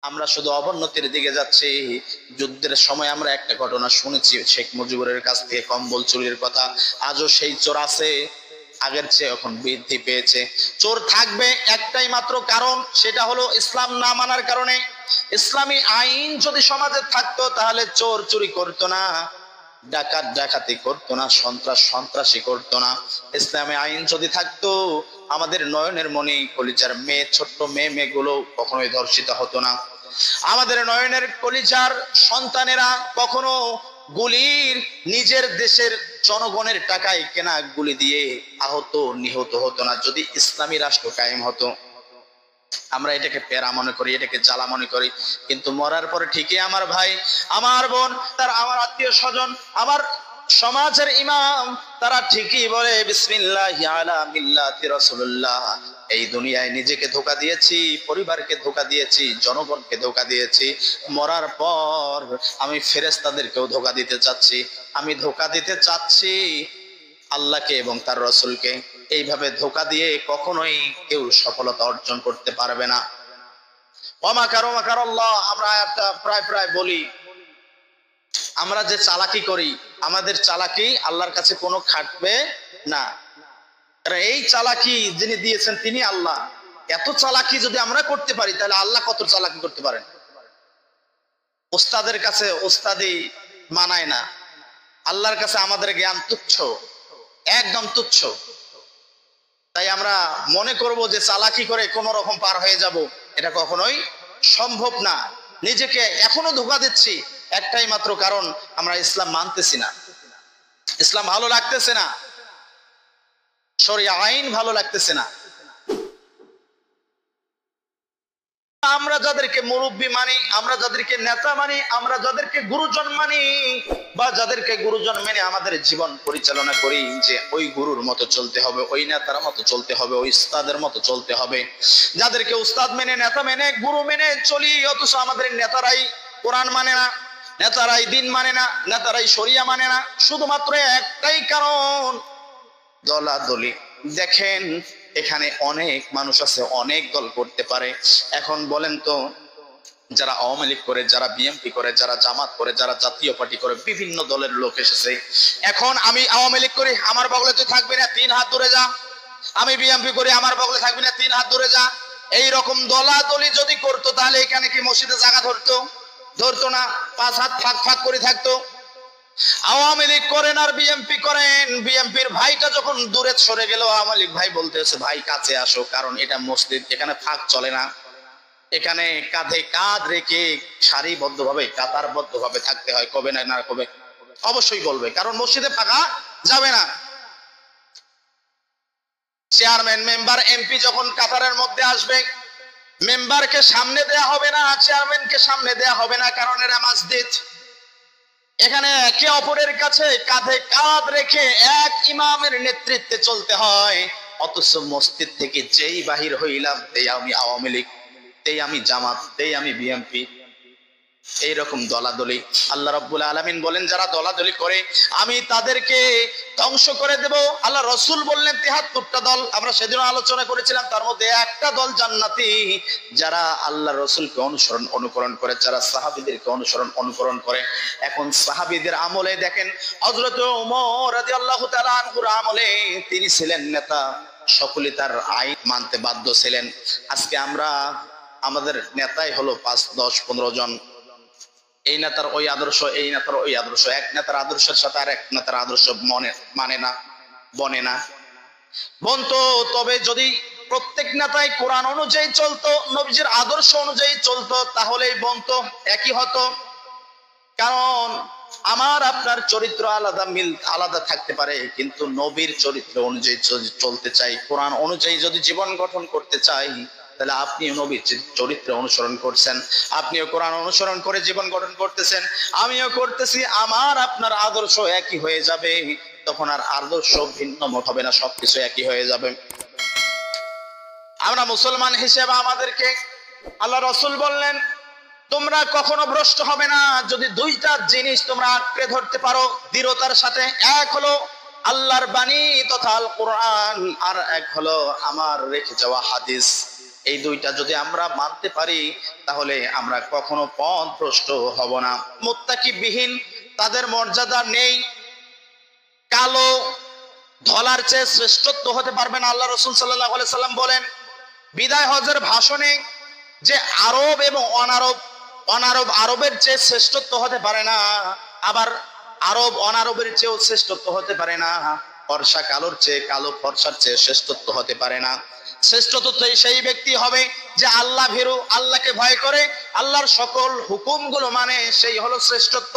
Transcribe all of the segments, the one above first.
আমরা শুধু অবনতির দিকে যাচ্ছি। যুদ্ধের সময় আমরা একটা ঘটনা শুনেছি শেখ মুজিবুরের কাছ থেকে, কম্বল চুরির কথা। আজও সেই চোর আছে, আগের চেয়ে এখন বৃদ্ধি পেয়েছে। চোর থাকবে একটাই মাত্র কারণ, সেটা হলো ইসলাম না মানার কারণে। ইসলামী আইন যদি সমাজে থাকতো তাহলে চোর চুরি করতো না, ডাকাত ডাকাতি করতো না, সন্ত্রাস সন্ত্রাসী করতো না। ইসলামী আইন যদি থাকতো আমাদের নয়নের মণি কলিজার মেয়ে, ছোট্ট মেয়েগুলো কখনোই ধর্ষিত হতো না। আমাদের নয়নের কলিজার সন্তানেরা কখনো গুলির, নিজের দেশের জনগণের টাকায় কেনা গুলি দিয়ে আহত নিহত হতো না, যদি ইসলামী রাষ্ট্র কায়েম হতো। আমরা এটাকে পেরা মনে করি, এটাকে জ্বালা মনে করি, কিন্তু মরার পরে ঠিকই আমার ভাই, আমার বোন, তার আমার আত্মীয় স্বজন, আমার সমাজের ইমাম, তারা ঠিকই বলে বিসমিল্লাহি আলা মিল্লাতি রাসূলুল্লাহ। এই দুনিয়ায় নিজেকে ধোঁকা দিয়েছি, পরিবারকে ধোঁকা দিয়েছি, জনগণকে ধোঁকা দিয়েছি। মরার পর আমি ফেরেশতাদেরকেও ধোঁকা দিতে চাচ্ছি, আমি ধোঁকা দিতে চাচ্ছি আল্লাহকে এবং তার রাসূলকে। এইভাবে ধোঁকা দিয়ে কখনোই কেউ সফলতা অর্জন করতে পারবে না। ওয়ামাকারু মাকারাল্লাহ, আমরা একটা প্রায় বলি, আমরা যে চালাকি করি, আমাদের চালাকি আল্লাহর কাছে কোনো খাটবে না। কারণ এই চালাকি যিনি দিয়েছেন তিনি আল্লাহ। এত চালাকি যদি আমরা করতে পারি তাহলে আল্লাহ কত চালাকি করতে পারেন। ওস্তাদের কাছে ওস্তাদি মানায় না, আল্লাহর কাছে আমাদের জ্ঞান তুচ্ছ, একদম তুচ্ছ। তাই আমরা মনে করব যে চালাকি করে কোন রকম পার হয়ে যাব, এটা কখনোই সম্ভব না। নিজেকে এখনো ধোঁকা দিচ্ছি, একটাই মাত্র কারণ, আমরা ইসলাম মানতেছি না, ইসলাম ভালো লাগতেছে না, শরিয়া আইন ভালো লাগতেছে না। আমরা যাদেরকে মুরব্বী মানি, আমরা যাদেরকে নেতা মানি, আমরা যাদেরকে গুরুজন মানি, বা যাদেরকে গুরুজন মেনে আমাদের জীবন পরিচালনা করি, যে ওই গুরুর মতো চলতে হবে, ওই নেতার মতো চলতে হবে, ওই উস্তাদের মতো চলতে হবে, যাদেরকে উস্তাদ মেনে, নেতা মেনে, গুরু মেনে চলি, অথচ আমাদের নেতারাই কোরআন মানে না, নেতারাই দিন মানে না, নেতারাই শরিয়া মানে না, শুধুমাত্র একটাই কারণ, দলাদলি। দেখেন এখানে অনেক মানুষ আছে, অনেক দল করতে পারে। এখন বলেন তো, যারা আওয়ামী লীগ করে, যারা বিএনপি করে, যারা জামাত করে, যারা জাতীয় পার্টি করে, বিভিন্ন দলের লোক এসেছে। এখন আমি আওয়ামী লীগ করি, আমার বগলে তুই থাকবি না, 3 হাত দূরে যা। আমি বিএনপি করি, আমার বগলে থাকবি না, 3 হাত দূরে যা। এইরকম দলাদলি যদি করতো তাহলে এখানে কি মসজিদে জায়গা ধরতো? ধরতো না, 5 হাত ফাঁক ফাঁক করে থাকতো। আওয়ামী লীগ করেন আর বিএনপি করেন, বিএনপির ভাইটা যখন দূরে সরে গেল, আওয়ামী লীগ ভাই বলতেছে ভাই কাছে আসো, কারণ এটা মসজিদ, এখানে ফাঁক চলে না, এখানে কাঁধে কাঁধ রেখে সারিবদ্ধ ভাবে, কাতারবদ্ধ ভাবে থাকতে হয়। কবে না, না কবে অবশ্যই বলবে, কারণ মসজিদে ফাঁকা যাবে না। চেয়ারম্যান, মেম্বার, এমপি যখন কাতারের মধ্যে আসবে, মেম্বারকে সামনে দেয়া হবে না, চেয়ারম্যানকে সামনে দেয়া হবে না, কারণ এরা মসজিদ। এখানে একে অপরের কাছে কাঁধে কাঁধ রেখে এক ইমামের নেতৃত্বে চলতে হয়। অথচ মসজিদ থেকে যেই বাহির হইলাম, তেই আমি আওয়ামী লীগ, তেই আমি জামাত, তেই আমি বিএনপি। এইরকম দলাদলি, আল্লাহ রাব্বুল আলামিন বলেন যারা দলাদলি করে আমি তাদেরকে ধ্বংস করে দেব। আল্লাহ রাসূল বললেন ৭৩টা দল, আমরা সেদিন আলোচনা করেছিলাম, তার মধ্যে একটা দল জান্নাতি, যারা আল্লাহ রাসূলকে অনুকরণ করে, যারা সাহাবীদেরকে অনুকরণ করে। এখন সাহাবীদের আমলে দেখেন, হযরত ওমর রাদিয়াল্লাহু তাআলা আনহুর আমলে তিনি ছিলেন নেতা, সকলে তার আইন মানতে বাধ্য ছিলেন। আজকে আমরা, আমাদের নেতাই হলো ৫, ১০, ১৫ জন। এই নেতার ওই আদর্শ, এই নেতার ওই আদর্শ, এক নেতার আদর্শের সাথে আর এক নেতার আদর্শ মানে না, বনে না, বনতো। তবে যদি প্রত্যেক নেতাই কোরআন অনুযায়ী চলতো, নবীজির আদর্শ অনুযায়ী চলতো, তাহলেই বনতো, একই হতো। কারণ আমার আপনার চরিত্র আলাদা, মিল আলাদা থাকতে পারে, কিন্তু নবীর চরিত্র অনুযায়ী চলতে চাই, কোরআন অনুযায়ী যদি জীবন গঠন করতে চাই, তাহলে আপনিও নবীর চরিত্র অনুসরণ করছেন, আপনিও কোরআন অনুসরণ করে জীবন গঠন করতেছেন, আমিও করতেছি, আমার আপনার আদর্শ একই হয়ে যাবে। তখন আর আদর্শ ভিন্ন মত হবে না, সবকিছু একই হয়ে যাবে। আমরা মুসলমান হিসেবে আমাদেরকে আল্লাহ রাসূল বললেন তোমরা কখনো ভ্রষ্ট হবে না যদি দুইটা জিনিস তোমরা আঁকড়ে ধরতে পারো দৃঢ়তার সাথে। এক হলো আল্লাহর বাণী তথা আল কোরআন, আর এক হলো আমার রেখে যাওয়া হাদিস। এই দুইটা যদি আমরা মানতে পারি তাহলে আমরা কখনো পথভ্রষ্ট হব না। মুত্তাকিবিহীন তাদের মর্যাদা নেই। কালো ধলার চেয়ে শ্রেষ্ঠত্ব হতে পারবে না। আল্লাহ রাসূল সাল্লাল্লাহু আলাইহি সাল্লাম বলেন বিদায় হজের ভাষণে যে আরব এবং অনারব আরবের চেয়ে শ্রেষ্ঠত্ব হতে পারে না, আবার আরব অনারবের চেয়েও শ্রেষ্ঠত্ব হতে পারে না, ফর্সা কালোর চেয়ে কালো ফর্সার চেয়ে শ্রেষ্ঠত্ব হতে পারে না। শ্রেষ্ঠত্ব সেই ব্যক্তি হবে যে আল্লাহ ভীরু, আল্লাহকে ভয় করে, আল্লাহর সকল হুকুমগুলো মানে, সেই হলো শ্রেষ্ঠত্ব।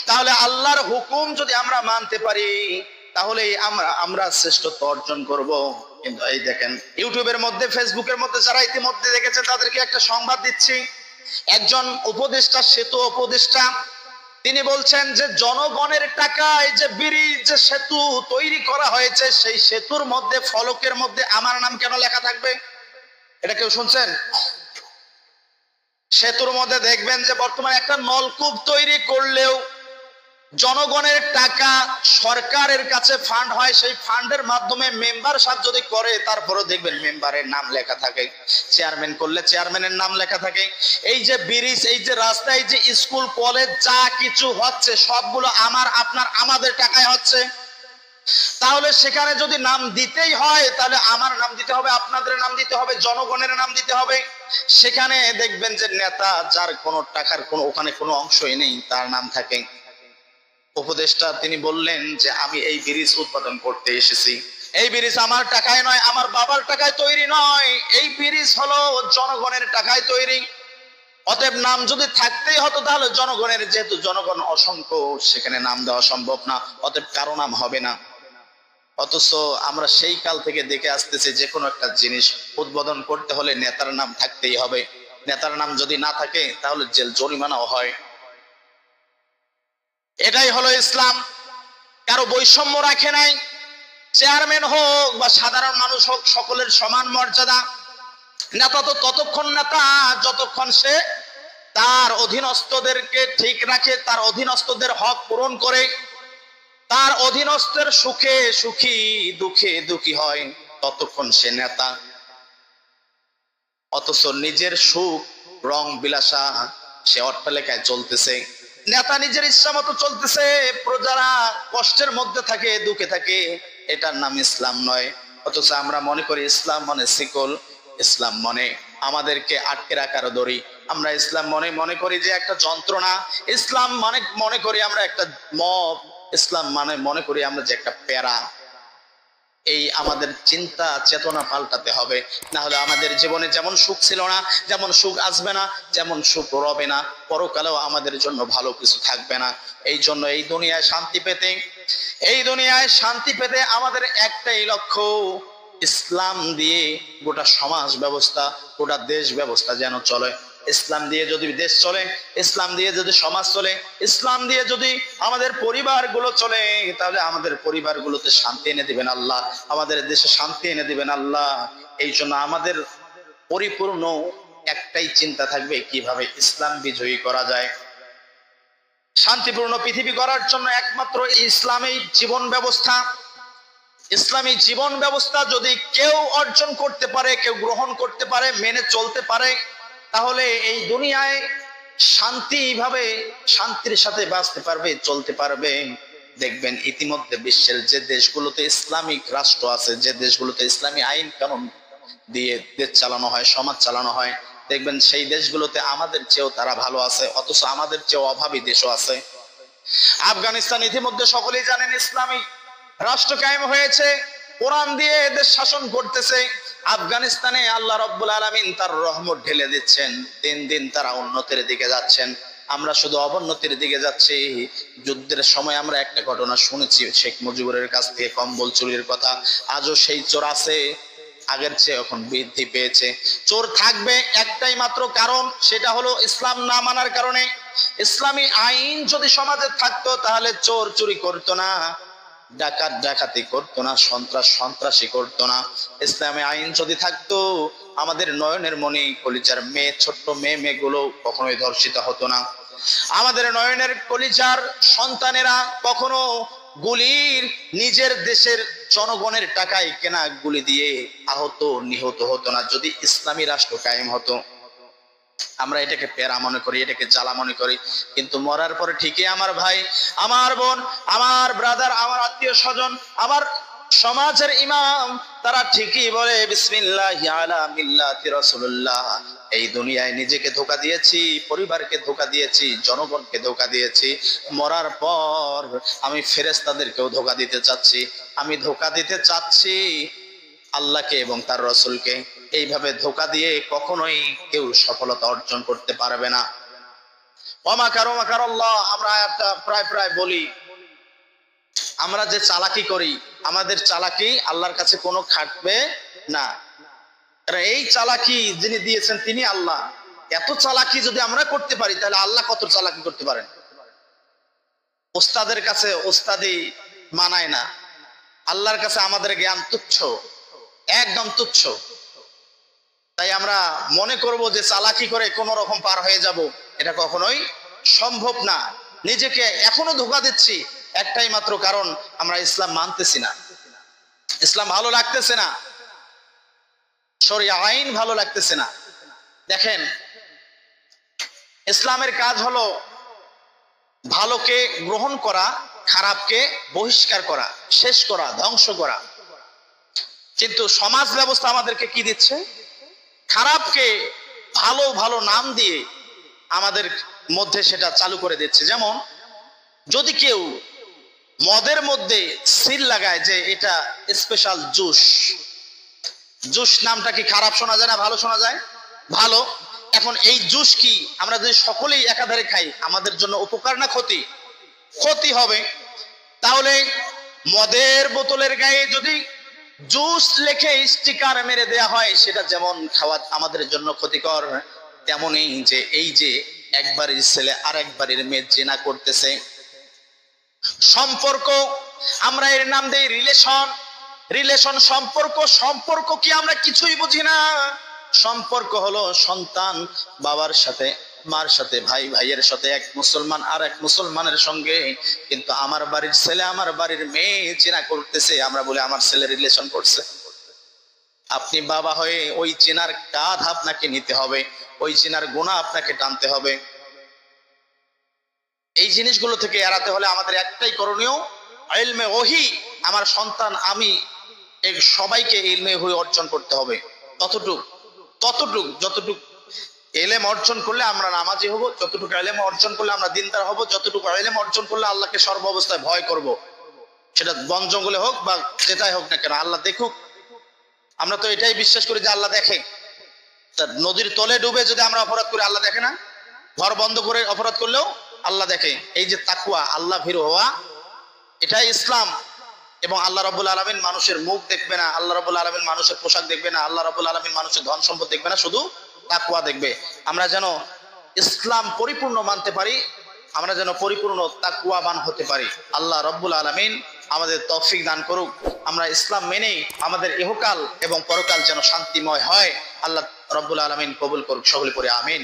তাহলে আল্লাহর হুকুম যদি আমরা মানতে পারি তাহলে আমরা শ্রেষ্ঠত্ব অর্জন করব। কিন্তু এই দেখেন ইউটিউবের মধ্যে, ফেসবুকের মধ্যে যারা ইতিমধ্যে দেখেছে তাদেরকে একটা সংবাদ দিচ্ছি। একজন উপদেষ্টা, সেতু উপদেষ্টা, তিনি বলছেন যে জনগণের টাকায় যে ব্রিজ, যে সেতু তৈরি করা হয়েছে, সেই সেতুর মধ্যে ফলকের মধ্যে আমার নাম কেন লেখা থাকবে? এটা কেউ শুনছেন? সেতুর মধ্যে দেখবেন যে বর্তমানে একটা নলকূপ তৈরি করলেও জনগণের টাকা, সরকারের কাছে ফান্ড হয়, সেই ফান্ডের মাধ্যমে মেম্বার সাহেব যদি করে তারপরে দেখবেন মেম্বারের নাম লেখা থাকে, চেয়ারম্যান করলে চেয়ারম্যানের নাম লেখা থাকে। এই যে ব্রিজ, এই যে রাস্তা, এই যে স্কুল কলেজ যা কিছু হচ্ছে সবগুলো আমার, আপনার, আমাদের টাকায় হচ্ছে। তাহলে সেখানে যদি নাম দিতেই হয় তাহলে আমার নাম দিতে হবে, আপনাদের নাম দিতে হবে, জনগণের নাম দিতে হবে। সেখানে দেখবেন যে নেতা যার কোনো টাকার ওখানে কোনো অংশই নেই তার নাম থাকে। উপদেষ্টা তিনি বললেন যে আমি এই ব্রিজ উদ্বোধন করতে এসেছি, এই ব্রিজ আমার টাকায় নয়, আমার বাবার টাকায় তৈরি নয়, এই ব্রিজ হলো জনগণের টাকায় তৈরি। অতএব নাম যদি থাকতেই হতো তাহলে জনগণের, যেহেতু জনগণ অসংখ্য সেখানে নাম দেওয়া সম্ভব না, অতএব কারো নাম হবে না। অথচ আমরা সেই কাল থেকে দেখে আসতেছি যে কোনো একটা জিনিস উদ্বোধন করতে হলে নেতার নাম থাকতেই হবে। নেতার নাম যদি না থাকে তাহলে জেল জরিমানাও হয়। এটাই হলো ইসলাম। কারো বৈষম্য রাখে নাই। চেয়ারম্যান হোক বা সাধারণ মানুষ হোক, সকলের সমান মর্যাদা। নেতা তো ততক্ষণ নেতা যতক্ষণ সে তার অধীনস্থদেরকে ঠিক রাখে, তার অধীনস্থদের হক পূরণ করে, তার অধীনস্থের সুখে সুখী, দুঃখে দুঃখী হয়, ততক্ষণ সে নেতা। অথচ নিজের সুখ, রং বিলাসা, সে অট্টালিকায় চলতেছে, নেতা নিজের ইচ্ছা মতো চলতেছে, প্রজারা কষ্টের মধ্যে থাকে, দুঃখে থাকে, এটার নাম ইসলাম নয়। অথচ আমরা মনে করি ইসলাম মানে শিকল, ইসলাম মানে আমাদেরকে আটকে রাখার দড়ি। আমরা ইসলাম মনে করি যে একটা যন্ত্রণা, ইসলাম মানে মনে করি আমরা একটা মব, ইসলাম মানে মনে করি আমরা যে একটা প্যারা। এই আমাদের চিন্তা চেতনা পাল্টাতে হবে, না হলে আমাদের জীবনে যেমন সুখ ছিল না, যেমন সুখ আসবে না, যেমন সুখ রবে না, পরকালেও আমাদের জন্য ভালো কিছু থাকবে না। এই জন্য এই দুনিয়ায় শান্তি পেতে আমাদের একটাই লক্ষ্য, ইসলাম দিয়ে গোটা সমাজ ব্যবস্থা, গোটা দেশ ব্যবস্থা যেন চলে। ইসলাম দিয়ে যদি দেশ চলে, ইসলাম দিয়ে যদি সমাজ চলে, ইসলাম দিয়ে যদি আমাদের পরিবারগুলো চলে, তাহলে আমাদের পরিবারগুলোতে শান্তি এনে দিবেন আল্লাহ, আমাদের দেশে শান্তি এনে দিবেন আল্লাহ। এই জন্য আমাদের পরিপূর্ণ একটাই চিন্তা থাকবে, কিভাবে ইসলাম বিজয়ী করা যায়। শান্তিপূর্ণ পৃথিবী করার জন্য একমাত্র ইসলামী জীবন ব্যবস্থা, ইসলামী জীবন ব্যবস্থা যদি কেউ অর্জন করতে পারে, কেউ গ্রহণ করতে পারে, মেনে চলতে পারে, তাহলে এই দুনিয়ায় শান্তির সাথে বাঁচতে পারবে, চলতে পারবে। দেখবেন ইতিমধ্যে বিশ্বের যে দেশগুলোতে ইসলামিক রাষ্ট্র আছে, যে দেশগুলোতে ইসলামী আইন কানুন দিয়ে দেশ চালানো হয়, সমাজ চালানো হয়, দেখবেন সেই দেশগুলোতে আমাদের চেয়েও তারা ভালো আছে, অথচ আমাদের চেয়েও অভাবী দেশও আছে। আফগানিস্তান ইতিমধ্যে সকলেই জানেন ইসলামী রাষ্ট্র কায়েম হয়েছে, কোরআন দিয়ে দেশ শাসন করতেছে। আফগানিস্তানে আল্লাহ রাব্বুল আলামিন তার রহমত ঢেলে দিচ্ছেন, দিন দিন তারা উন্নতির দিকে যাচ্ছেন, আমরা শুধু অবনতির দিকে যাচ্ছি। যুদ্ধের সময় আমরা একটা ঘটনা শুনেছি শেখ মুজিবুরের কাছ থেকে, কম্বল চুরির কথা। আজও সেই চোর আছে, আগের চেয়ে এখন বৃদ্ধি পেয়েছে। চোর থাকবে একটাই মাত্র কারণ, সেটা হলো ইসলাম না মানার কারণে। ইসলামী আইন যদি সমাজে থাকতো তাহলে চোর চুরি করতো না, ডাকাত ডাকাতি করতো না, সন্ত্রাসী করতো না। ইসলামী আইন যদি থাকতো আমাদের নয়নের মণি কলিজার মেয়ে, ছোট্ট মেয়েগুলো কখনোই ধর্ষিত হতো না। আমাদের নয়নের কলিজার সন্তানেরা কখনো গুলির, নিজের দেশের জনগণের টাকায় কেনা গুলি দিয়ে আহত নিহত হতো না যদি ইসলামী রাষ্ট্র কায়েম হতো। আমরা এটাকে প্যারা মনে করি, এটাকে জ্বালা মনে করি, কিন্তু মরার পরে ঠিকই আমার ভাই, আমার বোন, আমার ব্রাদার, আমার আত্মীয় স্বজন, আমার সমাজের ইমাম, তারা ঠিকই বলে বিসমিল্লাহি আলা মিল্লাতি রাসূলুল্লাহ। এই দুনিয়ায় নিজেকে ধোঁকা দিয়েছি, পরিবারকে ধোঁকা দিয়েছি, জনগণকে ধোঁকা দিয়েছি, মরার পর আমি ফেরেশতাদেরকেও ধোঁকা দিতে চাচ্ছি, আমি ধোঁকা দিতে চাচ্ছি আল্লাহকে এবং তার রাসূলকে। এইভাবে ধোঁকা দিয়ে কখনোই কেউ সফলতা অর্জন করতে পারবে না। ওয়া মাকারু মাকারাল্লাহ, আমরা আয়াতটা প্রায় বলি, আমরা যে চালাকি করি, আমাদের চালাকি আল্লাহর কাছে কোনো খাটবে না। কারণ এই চালাকি যিনি দিয়েছেন তিনি আল্লাহ। এত চালাকি যদি আমরা করতে পারি তাহলে আল্লাহ কত চালাকি করতে পারেন। ওস্তাদের কাছে ওস্তাদি মানায় না, আল্লাহর কাছে আমাদের জ্ঞান তুচ্ছ, একদম তুচ্ছ। তাই আমরা মনে করব যে চালাকি করে কোন রকম পার হয়ে যাব, এটা কখনোই সম্ভব না। নিজেকে এখনো ধোঁকা দিচ্ছি একটাই মাত্র কারণ, আমরা ইসলাম মানতেছি না, ইসলাম ভালো লাগতেছে না, শরিয়া আইন ভালো লাগতেছে না। দেখেন, ইসলামের কাজ হলো ভালোকে গ্রহণ করা, খারাপকে বহিষ্কার করা, শেষ করা, ধ্বংস করা। কিন্তু সমাজ ব্যবস্থা আমাদেরকে কি দিচ্ছে? খারাপকে ভালো ভালো নাম দিয়ে আমাদের মধ্যে সেটা চালু করে দিচ্ছে। যেমন যদি কেউ মদের মধ্যে সিল লাগায় যে এটা স্পেশাল জুস, জুস নামটা কি খারাপ শোনা যায় না ভালো শোনা যায়? ভালো। এখন এই জুস কি আমরা যদি সকলেই একাধারে খাই আমাদের জন্য উপকার না ক্ষতি? ক্ষতি হবে। তাহলে মদের বোতলের গায়ে যদি জুস লিখে স্টিকার মেরে দেয়া হয়, সেটা যেমন খাওয়া আমাদের জন্য ক্ষতিকর, তেমনই যে এই যে একবারের ছেলে আর একবারের মেয়ে জেনা করতেছে, সম্পর্ক আমরা এর নাম দেই রিলেশন। রিলেশন সম্পর্ক, সম্পর্ক কি আমরা কিছুই বুঝি না। সম্পর্ক হলো সন্তান বাবার সাথে, মার সাথে, ভাই ভাইয়ের সাথে, এক মুসলমান আর এক মুসলমানের সঙ্গে। কিন্তু আমার বাড়ির ছেলে আমার বাড়ির মেয়ে চেনা করতেছে, আমরা বলি আমার ছেলে রিলেশন করছে। আপনি বাবা হয়ে ওই চেনার কাঁধ আপনাকে নিতে হবে, ওই চেনার গুনাহ আপনাকে টানতে হবে। এই জিনিসগুলো থেকে এড়াতে হলে আমাদের একটাই করণীয়, ইলমে ওহী। আমার সন্তান আমি এই সবাইকে ইলমে ওহী অর্জন করতে হবে। যতটুকু ইলম অর্জন করলে আমরা নামাজি হব, যতটুকু ইলম অর্জন করলে আমরা দিনদার হব, যতটুকু ইলম অর্জন করলে আল্লাহকে সর্ব অবস্থায় ভয় করব। সেটা বন জঙ্গলে হোক বা যেটাই হোক না কেন, আল্লাহ দেখুক। আমরা তো এটাই বিশ্বাস করি যে আল্লাহ দেখে। নদীর তলে ডুবে যদি আমরা অপরাধ করি আল্লাহ দেখে না? ঘর বন্ধ করে অপরাধ করলেও আল্লাহ দেখে। এই যে তাকওয়া, আল্লাহ ভীরু হওয়া, এটাই ইসলাম। এবং আল্লাহ রাব্বুল আলামিন মানুষের মুখ দেখবে না, আল্লাহ রাব্বুল আলামিন মানুষের পোশাক দেখবে না, আল্লাহ রাব্বুল আলামিন মানুষের ধন সম্পদ দেখবে না, শুধু তাকওয়া দেখবে। আমরা যেন ইসলাম পরিপূর্ণ মানতে পারি, আমরা যেন পরিপূর্ণ তাকওয়াবান হতে পারি। আল্লাহ রাব্বুল আলামিন আমাদের তৌফিক দান করুক। আমরা ইসলাম মেনে আমাদের ইহকাল এবং পরকাল যেন শান্তিময় হয়। আল্লাহ রাব্বুল আলামিন কবুল করুক। সকলে পড়ে আমিন।